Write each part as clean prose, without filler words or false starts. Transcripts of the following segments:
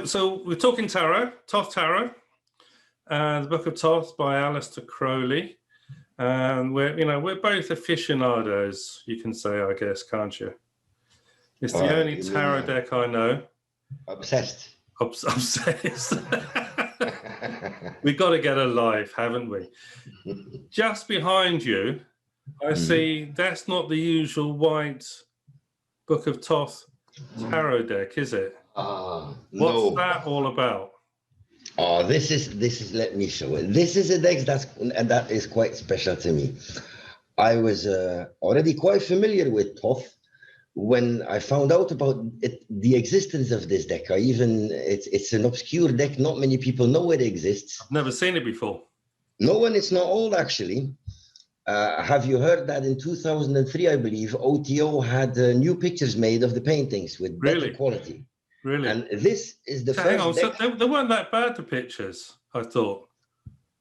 So we're talking tarot, Thoth Tarot, the Book of Thoth by Aleister Crowley, and we're both aficionados, you can say, I guess, can't you? It's the only tarot deck I know. Obsessed. Obsessed. We got to get a live, haven't we? Just behind you, I see that's not the usual white Book of Thoth tarot deck, is it? What's that all about? This is. Let me show it. This is a deck that is quite special to me. I was already quite familiar with Thoth when I found out about the existence of this deck. It's an obscure deck. Not many people know it exists. I've never seen it before. No one. It's not old, actually. Have you heard that in 2003, I believe, OTO had new pictures made of the paintings with better quality? Really? And this is the first hang on, deck. So they weren't that bad, the pictures, I thought.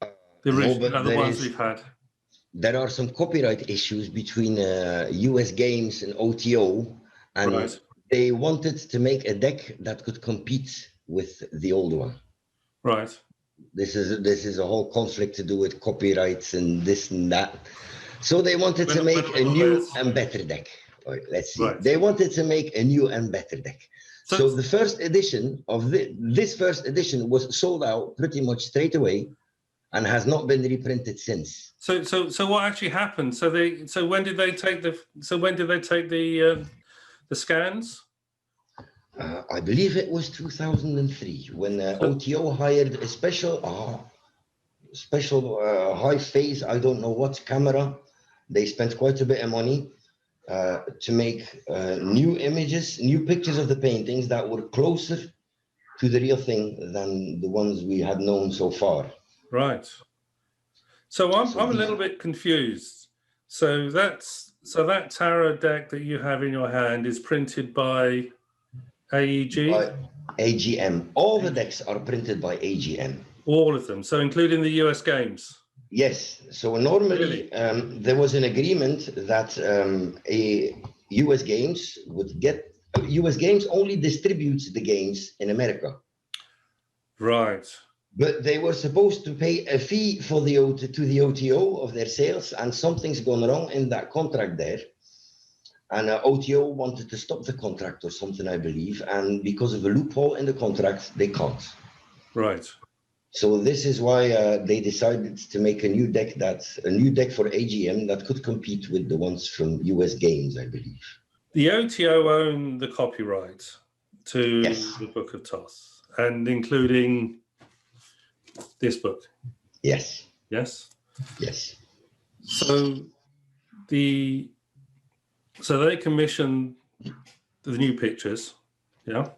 The original, the ones we've had. There are some copyright issues between US Games and OTO, and they wanted to make a deck that could compete with the old one. Right. This is a whole conflict to do with copyrights and this and that. So they wanted to make a new and better deck. All right, let's see. Right. They wanted to make a new and better deck. So the first edition of this first edition was sold out pretty much straight away, and has not been reprinted since. So what actually happened? So when did they take the scans? I believe it was 2003 when OTO hired a special high phase, I don't know what camera. They spent quite a bit of money to make new images, new pictures of the paintings that were closer to the real thing than the ones we had known so far. Right. So I'm a little bit confused. So that tarot deck that you have in your hand is printed by AEG? By AGM. All the decks are printed by AGM. All of them. So including the US Games? Yes. So normally there was an agreement that a US Games would get. US Games only distributes the games in America. Right. But they were supposed to pay a fee for to the OTO of their sales, and something's gone wrong in that contract there. And OTO wanted to stop the contract or something, I believe. And because of a loophole in the contract, they can't. Right. So this is why they decided to make a new deck for AGM that could compete with the ones from US Games, I believe. The OTO own the copyright to the Book of Thoth, and including this book. Yes. Yes. Yes. So they commissioned the new pictures, yeah.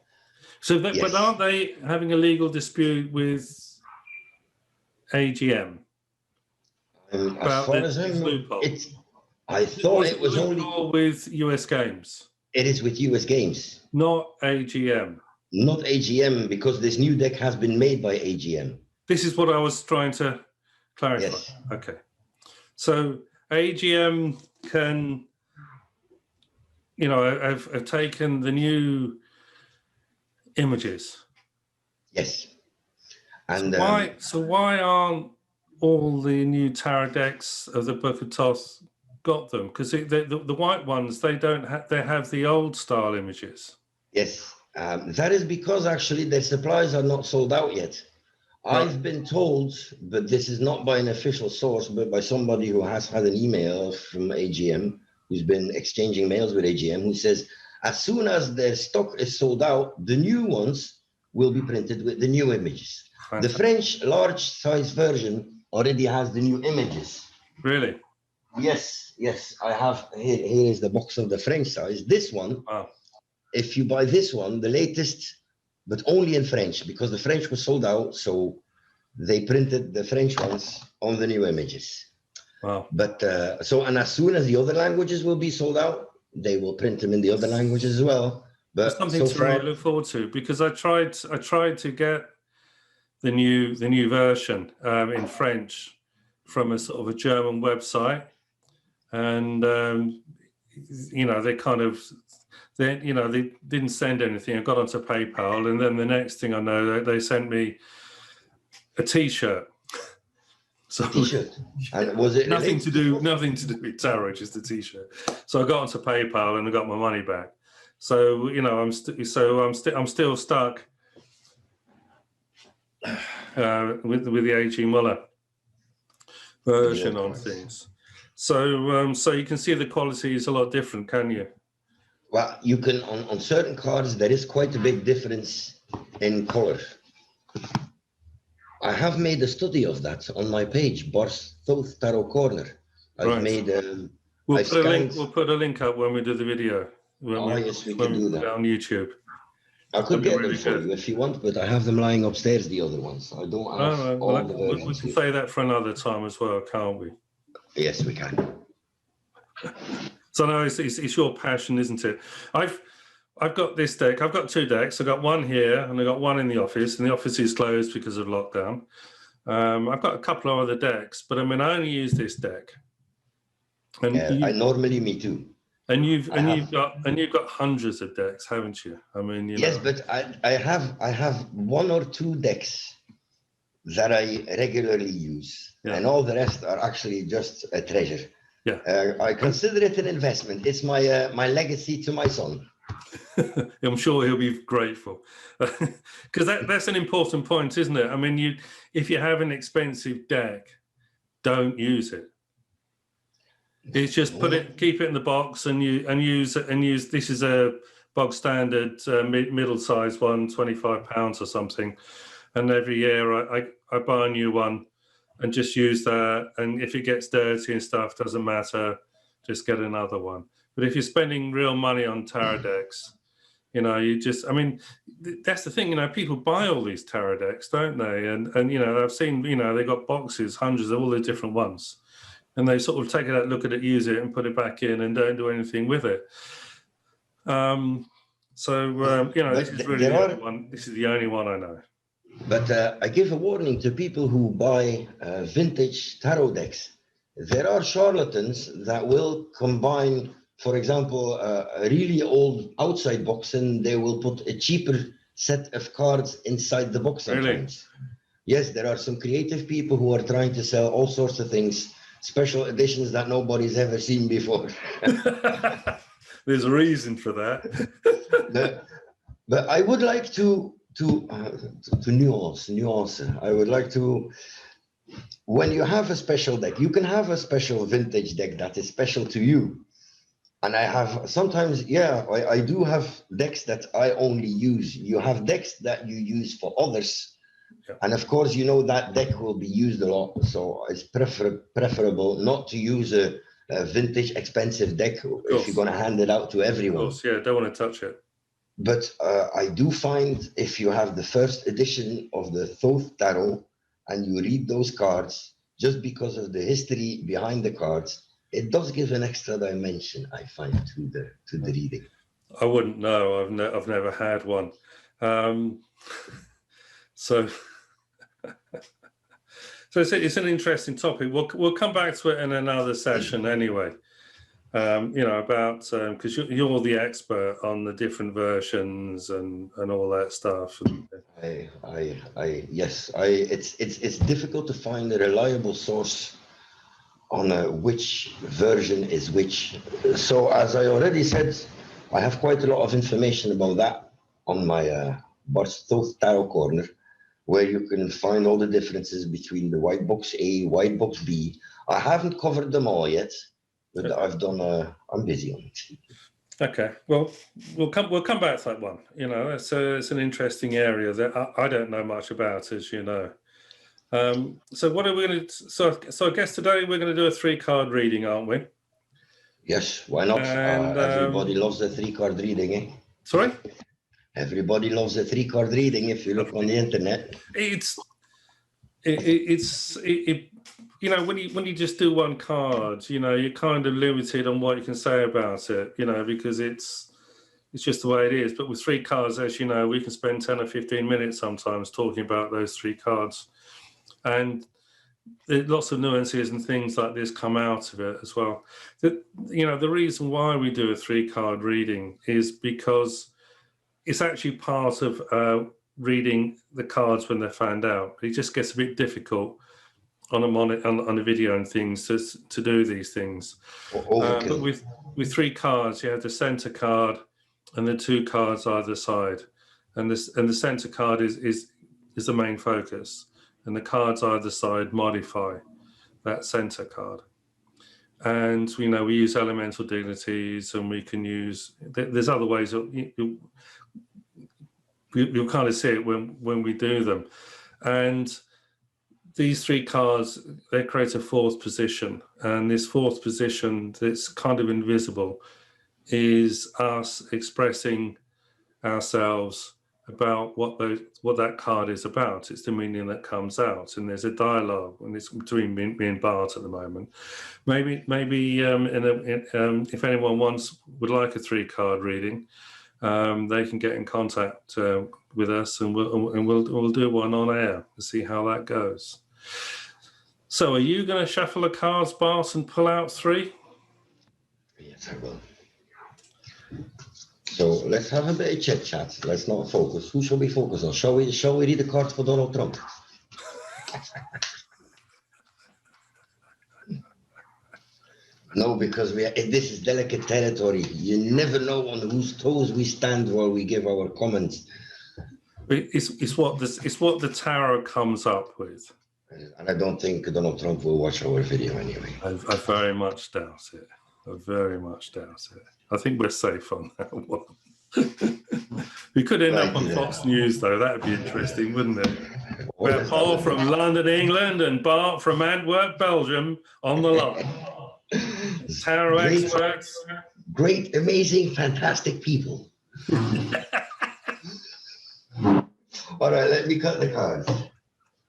So, but aren't they having a legal dispute with AGM? As far as I know, I thought it was only with US Games. It is with US Games, not AGM. Not AGM, because this new deck has been made by AGM. This is what I was trying to clarify. Yes. Okay. So AGM can, have taken the new images. Yes. And so why aren't all the new tarot decks of the Book of Thoth got them? Because the white ones, they don't have. They have the old style images. Yes. That is because actually their supplies are not sold out yet. I've been told, but this is not by an official source, but by somebody who has had an email from AGM, who's been exchanging mails with AGM, who says, as soon as their stock is sold out, the new ones will be printed with the new images. The French large size version already has the new images. Really? Yes. I have, here is the box of the French size. This one, if you buy this one, the latest, but only in French, because the French was sold out, so they printed the French ones on the new images. Wow. But and as soon as the other languages will be sold out, they will print them in the other languages as well. But it's something to really look forward to, because I tried to get the new version in French from a sort of a German website, and they kind of Then, you know, they didn't send anything. I got onto PayPal, and then the next thing I know, they sent me a T-shirt. So T-shirt. And was it nothing to related do with tarot, just a T-shirt. So I got onto PayPal and I got my money back. So, you know, I'm still stuck with the A.G. Muller version on things. So so you can see the quality is a lot different, can you? Well, you can, on certain cards, there is quite a big difference in color. I have made a study of that on my page, Bart's Thoth Tarot Corner. I've made. We'll put a link up when we do the video. Yes, we can do that on YouTube. I could get them for you if you want, but I have them lying upstairs. The other ones, I don't have all the versions. We can say that for another time as well, can't we? Yes, we can. So no, it's your passion, isn't it? I've got this deck. I've got two decks. I've got one here and I've got one in the office, and the office is closed because of lockdown. I've got a couple of other decks, but I mean, I only use this deck. And me too. And you've got hundreds of decks, haven't you? I mean, yes, but I have one or two decks that I regularly use, and all the rest are actually just a treasure. Yeah, I consider it an investment. It's my my legacy to my son. I'm sure he'll be grateful, because that's an important point, isn't it? I mean, if you have an expensive deck, don't use it. It's just keep it in the box and use. This is a bog standard middle-sized one, £25 or something, and every year I buy a new one and just use that. And if it gets dirty and stuff, doesn't matter, just get another one. But if you're spending real money on tarot decks, you know, I mean, that's the thing, you know, people buy all these tarot decks, don't they? And you know, I've seen, you know, they got boxes, hundreds of all the different ones. And they sort of take it out, look at it, use it, and put it back in, and don't do anything with it. You know, this is really the only one. This is the only one I know. But I give a warning to people who buy vintage tarot decks. There are charlatans that will combine, for example, a really old outside box, and they will put a cheaper set of cards inside the box sometimes. Really? Yes, there are some creative people who are trying to sell all sorts of things, special editions that nobody's ever seen before. There's a reason for that. But I would like to nuance. I would like to, when you have a special deck, you can have a special vintage deck that is special to you. And I have sometimes, I do have decks that I only use. You have decks that you use for others. Yeah. And of course, you know, that deck will be used a lot. So it's preferable not to use a vintage expensive deck if you're going to hand it out to everyone. Of course, yeah, don't want to touch it. But I do find if you have the first edition of the Thoth Tarot and you read those cards, just because of the history behind the cards, it does give an extra dimension, I find, to the reading. I wouldn't know. I've never had one. So it's an interesting topic. We'll come back to it in another session anyway. You know, about because you're the expert on the different versions and all that stuff. It's difficult to find a reliable source on which version is which. So as I already said, I have quite a lot of information about that on my Bart's Thoth Tarot Corner, where you can find all the differences between the white box A, white box B. I haven't covered them all yet, but I've done. I'm busy on it. Okay, well, we'll come back to that one. You know, it's an interesting area that I don't know much about, as you know. So what are we going to? So I guess today we're going to do a 3-card reading, aren't we? Yes, why not? And, everybody loves a 3-card reading, eh? Sorry? Everybody loves a 3-card reading if you look on the internet. It's you know, when you just do one card, you know, you're kind of limited on what you can say about it, you know, because it's just the way it is. But with 3 cards, as you know, we can spend 10 or 15 minutes sometimes talking about those 3 cards. And lots of nuances and things like this come out of it as well. The reason why we do a 3-card reading is because it's actually part of reading the cards when they're found out. It just gets a bit difficult on a video and things to do these things. But with 3 cards, you have the center card and the 2 cards either side, and the center card is the main focus, and the cards either side modify that center card. And we use elemental dignities, and we can use. There's other ways that you'll kind of see it when we do them, and these 3 cards, they create a 4th position, and this 4th position that's kind of invisible is us expressing ourselves about what that card is about. It's the meaning that comes out, and there's a dialogue, and it's between me and Bart at the moment. Maybe if anyone would like a 3-card reading, they can get in contact with us, and we'll do one on air to see how that goes. So, are you going to shuffle the cards, Bart, and pull out 3? Yes, I will. So let's have a bit of chit chat. Let's not focus. Who shall we focus on? Shall we read the cards for Donald Trump? No, because this is delicate territory. You never know on whose toes we stand while we give our comments. It's what the tarot comes up with. And I don't think Donald Trump will watch our video anyway. I very much doubt it. I very much doubt it. I think we're safe on that one. We could end up on Fox News, though. That would be interesting, wouldn't it? We're Paul from London, England, and Bart from Antwerp, Belgium, on the line. Tarot experts. Great, amazing, fantastic people. All right, let me cut the cards.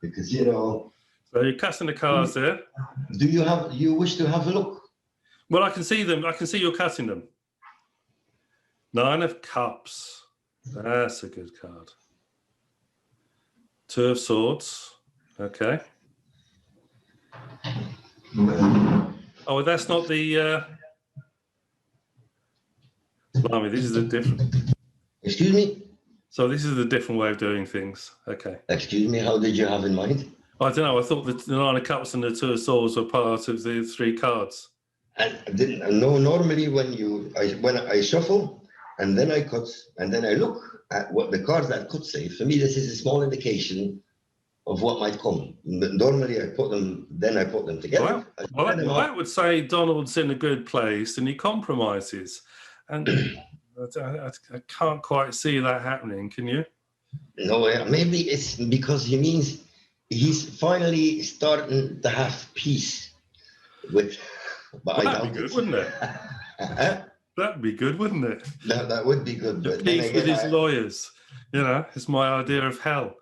Because, So you're cutting the cards there. Do you wish to have a look? Well, I can see them. I can see you're cutting them. 9 of Cups. That's a good card. 2 of Swords. Okay. Oh, that's not the... Blimey, this is a different... Excuse me? So this is a different way of doing things. Okay. Excuse me, how did you have in mind? I don't know. I thought the 9 of Cups and the 2 of Swords were part of the 3 cards. No, normally when I shuffle and then I cut and then I look at what the cards that could say, for me this is a small indication of what might come. Normally I put them together. Well, that would say Donald's in a good place and he compromises. And I can't quite see that happening, can you? No, maybe it's because he means he's finally starting to have peace with... But that'd be good, wouldn't it? That'd be good, wouldn't it? That would be good. But peace with his lawyers, it's my idea of hell.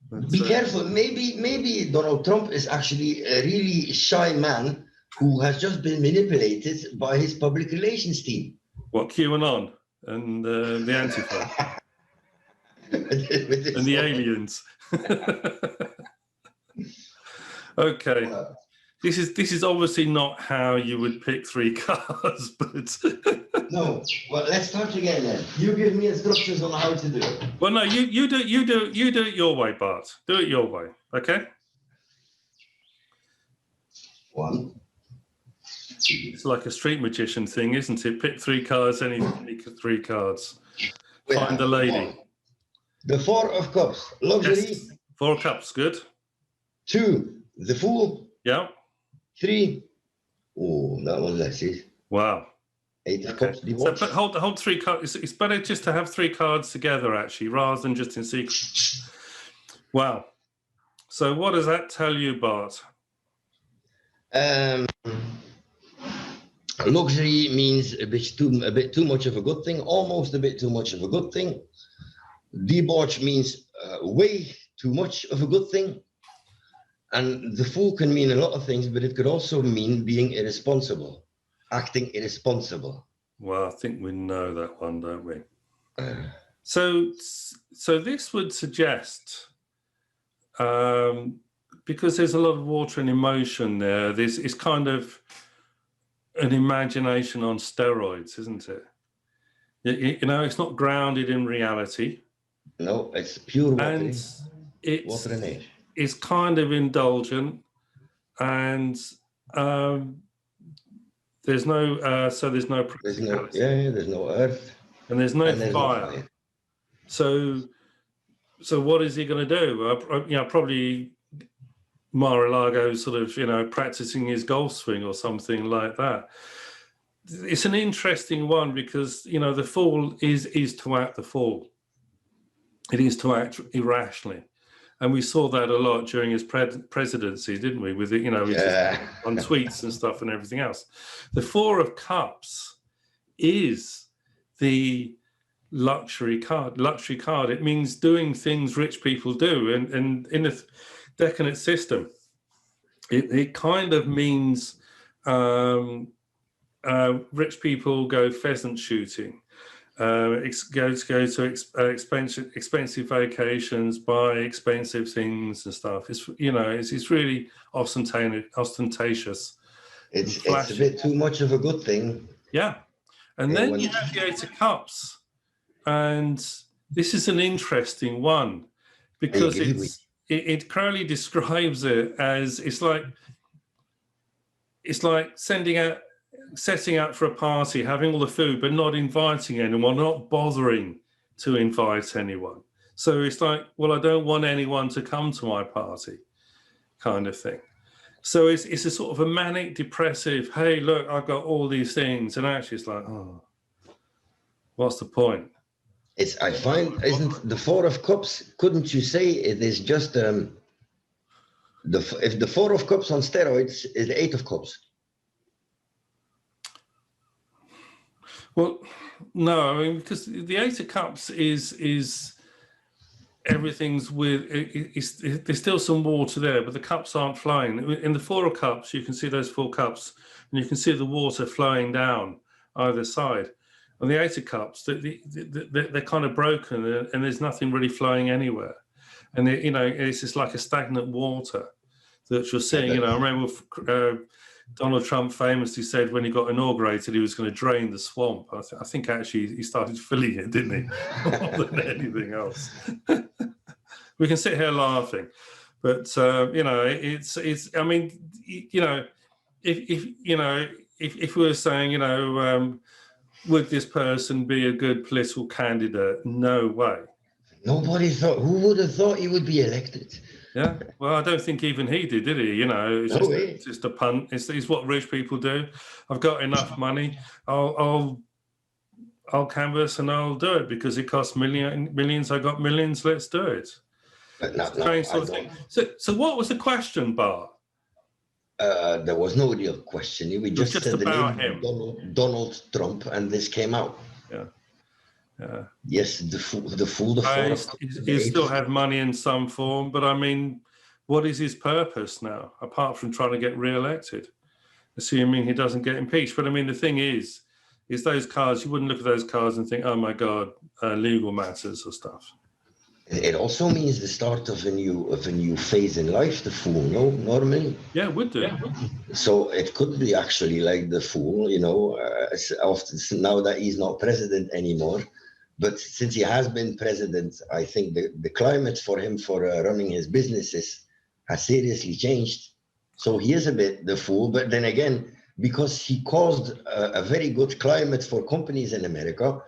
But, be careful. Maybe Donald Trump is actually a really shy man who has just been manipulated by his public relations team. What, QAnon and the Antifa and the aliens? Okay. This is obviously not how you would pick 3 cards, but no. Well, let's start again then. You give me instructions on how to do it. Well, no, you do it your way, Bart. Do it your way, okay? 1. It's like a street magician thing, isn't it? Pick 3 cards, any 3 cards. Find the lady. 1. The 4 of Cups, luxury. Yes. 4 of Cups, good. 2, the Fool. Yeah. 3. Oh, that one's lessy. Wow. 8 of Cups. So, but hold 3 cards. It's better just to have 3 cards together, actually, rather than just in secret. Wow. So what does that tell you, Bart? Luxury means a bit too much of a good thing, almost a bit too much of a good thing. Debauch means way too much of a good thing. And the Fool can mean a lot of things, but it could also mean being irresponsible, acting irresponsible. Well, I think we know that one, don't we? So this would suggest because there's a lot of water and emotion there. It's kind of an imagination on steroids, isn't it? You know, it's not grounded in reality. No, it's pure water. And Water and air. it's kind of indulgent, and there's no there's no there's no earth, and there's no fire. So what is he going to do? You know, probably Mar-a-Lago sort of, you know, practicing his golf swing or something like that. It's an interesting one because, you know, the Fool is to act the Fool. It is to act irrationally. And we saw that a lot during his presidency, didn't we? With it, you know, on tweets and stuff and everything else. The Four of Cups is the luxury card. Luxury card. It means doing things rich people do. And in the decadent system, it kind of means rich people go pheasant shooting. Go to expensive vacations, buy expensive things and stuff. It's, you know, it's really ostentatious. It's a bit too much of a good thing. Yeah, and then you have the Eight of Cups, and this is an interesting one because it Crowley describes it as it's like setting out for a party, having all the food, but not inviting anyone, not bothering to invite anyone. So it's like, well, I don't want anyone to come to my party kind of thing. So it's a sort of a manic depressive, hey, look, I've got all these things. And actually it's like, oh, what's the point? I find, isn't the Four of Cups, couldn't you say it is just, if the Four of Cups on steroids is the Eight of Cups? Well, no, I mean, because the Eight of Cups is everything's with, there's still some water there, but the cups aren't flowing. In the Four of Cups, you can see those four cups, and you can see the water flowing down either side. On the Eight of Cups, they're kind of broken, and there's nothing really flowing anywhere. And, you know, it's just like a stagnant water that you're seeing. You know, I remember Donald Trump famously said when he got inaugurated, he was going to drain the swamp. I think actually he started filling it, didn't he? More than anything else. We can sit here laughing, but you know, it's. I mean, you know, if we were saying, you know, would this person be a good political candidate? No way. Nobody thought. Who would have thought he would be elected? Yeah, well, I don't think even he did he? You know, it's just a punt. It's what rich people do. I've got enough money. I'll canvass and I'll do it because it costs millions. I got millions. Let's do it. So what was the question, Bart? There was no real question. We just said the name Donald Trump, and this came out. Yeah. Yes, the fool. He still had money in some form, but I mean, what is his purpose now, apart from trying to get re-elected? Assuming he doesn't get impeached. But I mean, the thing is those cards. You wouldn't look at those cards and think, "Oh my God, legal matters or stuff." It also means the start of a new phase in life. The Fool, no, normally. Yeah, it would do. Yeah. So it could be actually like the Fool, you know. Now that he's not president anymore. But since he has been president, I think the climate for him for running his businesses has seriously changed. So he is a bit the Fool. But then again, because he caused a very good climate for companies in America,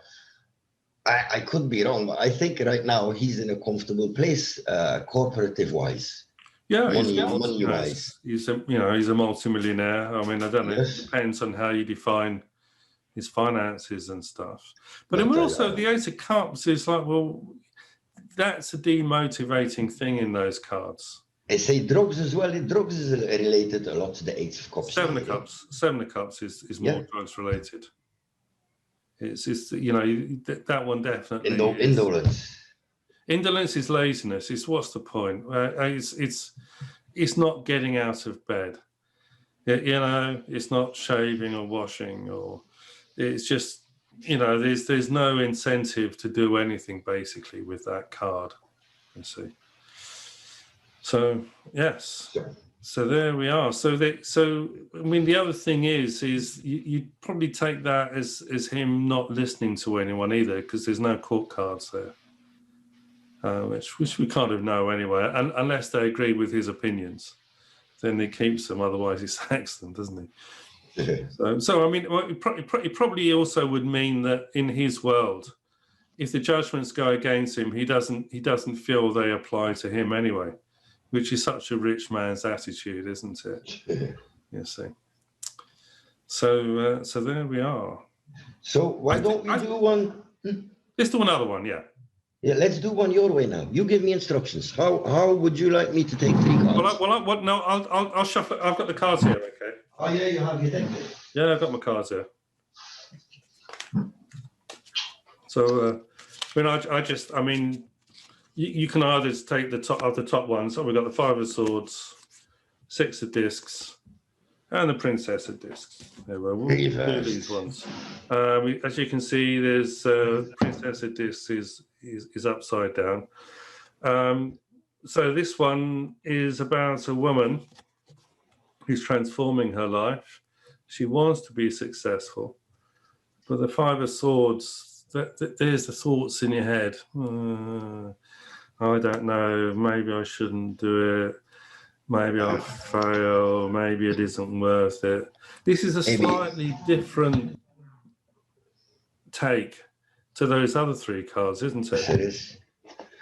I could be wrong, but I think right now he's in a comfortable place, corporative-wise. Yeah, money-wise. He's a multimillionaire. I mean, I don't know. Yes. It depends on how you define his finances and stuff. But then also the Eight of Cups is like, well, that's a demotivating thing in those cards. They say drugs as well. Drugs is related a lot to the Eight of Cups. Seven of Cups is more drugs related. It's you know, that one definitely. Indolence. Indolence is laziness. It's what's the point? It's not getting out of bed. You know, it's not shaving or washing or. It's just, you know, there's no incentive to do anything basically with that card. You see. So yes. So, So there we are. So I mean, the other thing is you probably take that as him not listening to anyone either, because there's no court cards there, which we kind of know anyway, unless they agree with his opinions, then he keeps them. Otherwise, he sacks them, doesn't he? So I mean, it probably also would mean that in his world, if the judgments go against him, he doesn't feel they apply to him anyway. Which is such a rich man's attitude, isn't it? You see. So there we are. So why don't we do one? Let's do another one, yeah. Yeah, let's do one your way now. You give me instructions. How would you like me to take 3 cards? No, I'll shuffle. I've got the cards here, okay? Oh yeah, you have your deck. Yeah, I've got my cards here. So, I mean, you can either take the top ones. So we've got the 5 of Swords, 6 of Discs, and the Princess of Discs. There we go. We'll do these ones. As you can see, there's Princess of Discs is upside down. So this one is about a woman who's transforming her life. She wants to be successful, but the 5 of Swords, there's the thoughts in your head. I don't know, maybe I shouldn't do it. Maybe I'll fail. Maybe it isn't worth it. This is a slightly different take to those other 3 cards, isn't it? Yes, it is.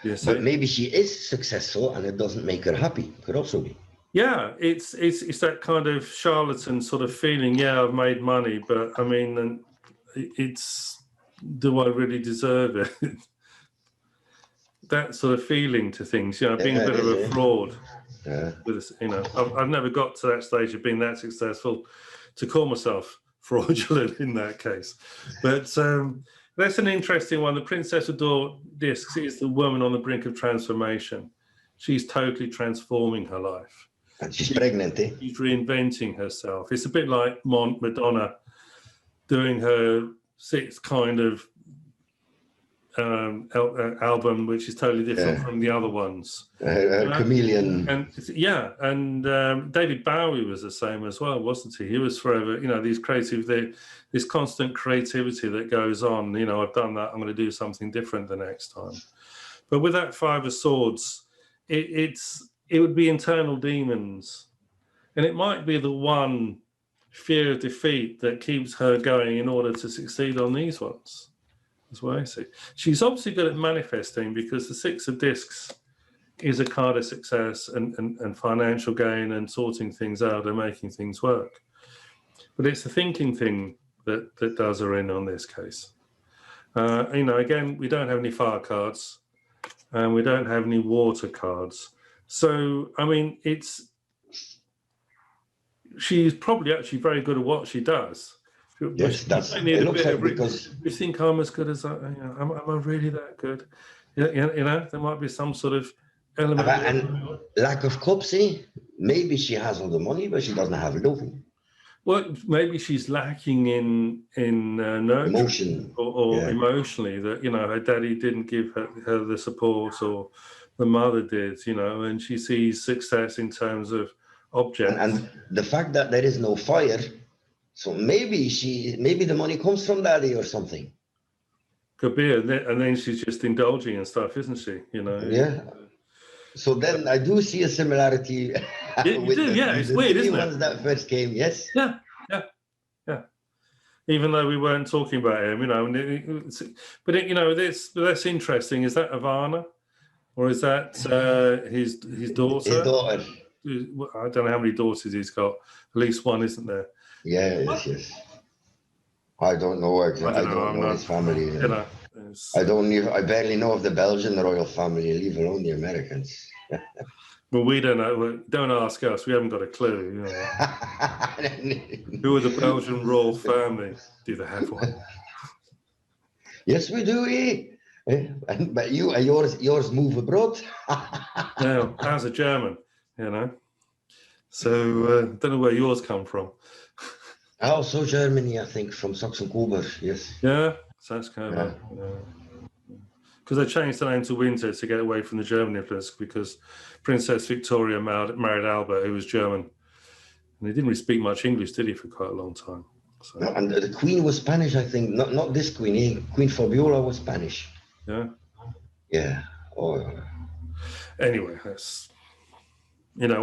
Yes, but maybe she is successful and it doesn't make her happy. Could also be. Yeah, it's that kind of charlatan sort of feeling. Yeah, I've made money, but I mean, it's, do I really deserve it? That sort of feeling to things, being a bit of a fraud. Yeah. With, I've never got to that stage of being that successful to call myself fraudulent in that case. But that's an interesting one. The Princess of Discs is the woman on the brink of transformation. She's totally transforming her life. And she's pregnant, eh? She's reinventing herself. It's a bit like Madonna doing her 6th kind of album, which is totally different from the other ones. Chameleon. And David Bowie was the same as well, wasn't he? He was forever, this constant creativity that goes on. I've done that, I'm going to do something different the next time. But with that 5 of Swords, it would be internal demons, and it might be the one fear of defeat that keeps her going in order to succeed on these ones. That's what I see. She's obviously good at manifesting, because the 6 of Discs is a card of success and financial gain and sorting things out and making things work. But it's the thinking thing that does her in on this case. Again, we don't have any fire cards and we don't have any water cards. So, I mean, she's probably actually very good at what she does. Yes, it looks like, because you think I'm as good as am I really that good? There might be some sort of element. And lack of cups, maybe she has all the money, but she doesn't have love. Well, maybe she's lacking in nurture, emotion, or emotionally, that her daddy didn't give her the support, or the mother did, and she sees success in terms of objects. And the fact that there is no fire. So maybe the money comes from daddy or something. Could be, and then she's just indulging and stuff, isn't she? Yeah. So then I do see a similarity. It's weird, isn't it? Ones that first came, yes. Yeah. Even though we weren't talking about him, that's interesting. Is that Ivana, or is that his daughter? His daughter. I don't know how many daughters he's got. At least one, isn't there? Yeah, yes. I don't know exactly. I don't know his family. I barely know of the Belgian royal family, leave alone the Americans. Well, we don't know. Don't ask us. We haven't got a clue. Who are the Belgian royal family? Do they have one? Yes, we do. But yours move abroad. No, as a German, So don't know where yours come from. Also Germany, I think, from Saxon-Coburg, yes. Yeah, Saxon-Coburg. because they changed the name to Windsor to get away from the German influence, because Princess Victoria married Albert, who was German. And he didn't really speak much English, did he, for quite a long time? So. No, and the Queen was Spanish, I think. Not this Queen. Queen Fabiola was Spanish. Yeah. Yeah. Oh. Anyway, that's, you know,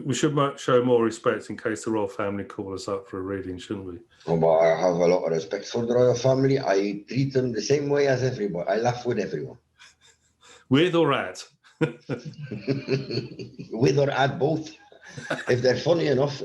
we should show more respect in case the royal family call us up for a reading, shouldn't we? Oh, but I have a lot of respect for the royal family. I treat them the same way as everybody. I laugh with everyone. With or at? With or at both. If they're funny enough.